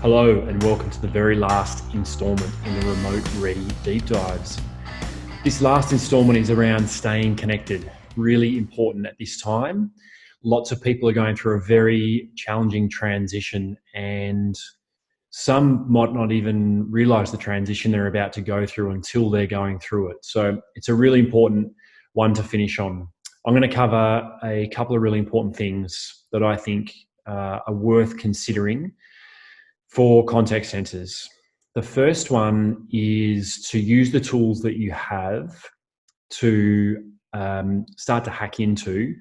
Hello and welcome to the very last installment in the Remote Ready Deep Dives. This last installment is around staying connected, really important at this time. Lots of people are going through a very challenging transition and some might not even realize the transition they're about to go through until they're going through it. So it's a really important one to finish on. I'm going to cover a couple of really important things that I think are worth considering for contact centers. The first one is to use the tools that you have to start to hack into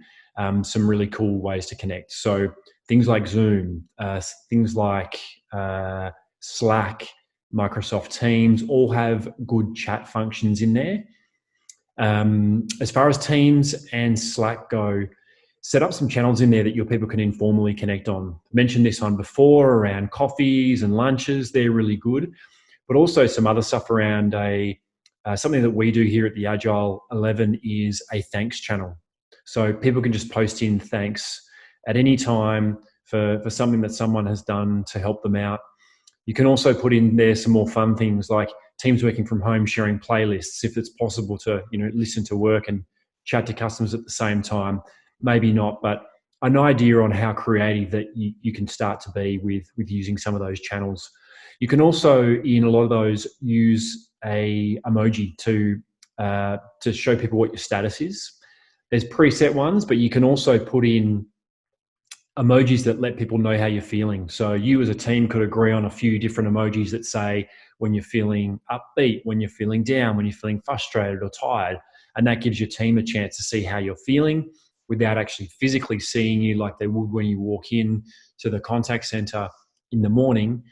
some really cool ways to connect. So things like Zoom, things like Slack, Microsoft Teams all have good chat functions in there. As far as Teams and Slack go, set up some channels in there that your people can informally connect on. I mentioned this one before around coffees and lunches. They're really good, but also some other stuff around something that we do here at the Agile 11 is a thanks channel. So people can just post in thanks at any time for something that someone has done to help them out. You can also put in there some more fun things like teams working from home sharing playlists if it's possible to listen to work and chat to customers at the same time. Maybe not, but an idea on how creative that you can start to be with using some of those channels. You can also, in a lot of those, use a emoji to show people what your status is. There's preset ones, but you can also put in emojis that let people know how you're feeling. So you as a team could agree on a few different emojis that say when you're feeling upbeat, when you're feeling down, when you're feeling frustrated or tired. And that gives your team a chance to see how you're feeling without actually physically seeing you like they would when you walk in to the contact center in the morning.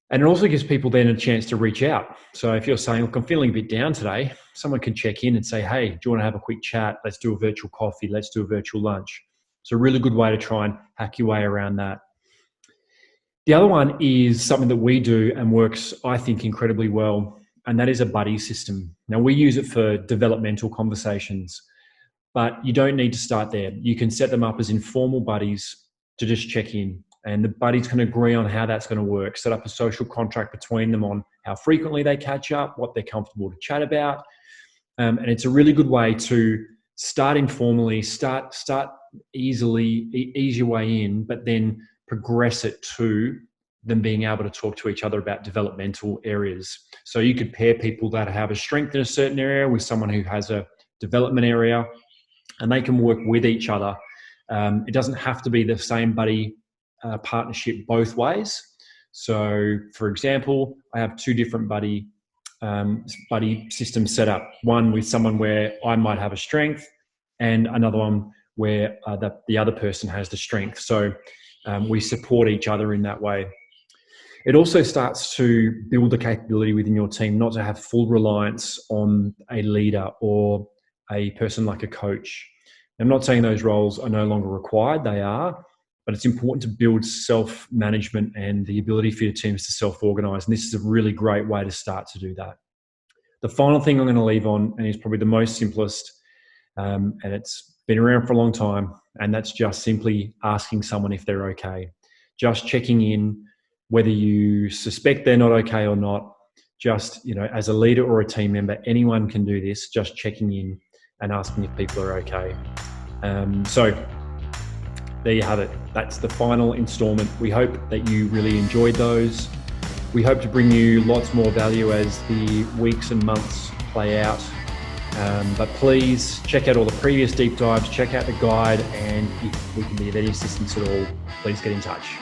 And it also gives people then a chance to reach out. So if you're saying, look, I'm feeling a bit down today, someone can check in and say, hey, do you want to have a quick chat? Let's do a virtual coffee. Let's do a virtual lunch. It's a really good way to try and hack your way around that. The other one is something that we do and works, I think, incredibly well, and that is a buddy system. Now, we use it for developmental conversations, but you don't need to start there. You can set them up as informal buddies to just check in, and the buddies can agree on how that's going to work, set up a social contract between them on how frequently they catch up, what they're comfortable to chat about. And it's a really good way to start informally, start easily, ease your way in, but then progress it to them being able to talk to each other about developmental areas. So you could pair people that have a strength in a certain area with someone who has a development area, and they can work with each other. It doesn't have to be the same buddy partnership both ways. So, for example, I have two different buddy systems set up. One with someone where I might have a strength, and another one where the other person has the strength. So we support each other in that way. It also starts to build the capability within your team not to have full reliance on a leader or a person like a coach. I'm not saying those roles are no longer required, they are, but it's important to build self-management and the ability for your teams to self-organize. And this is a really great way to start to do that. The final thing I'm going to leave on, and is probably the most simplest, and it's been around for a long time, and that's just simply asking someone if they're okay. Just checking in, whether you suspect they're not okay or not. Just, as a leader or a team member, anyone can do this, just checking in and asking if people are okay. So there you have it. That's the final installment. We hope that you really enjoyed those. We hope to bring you lots more value as the weeks and months play out. But please check out all the previous deep dives, check out the guide, and if we can be of any assistance at all, please get in touch.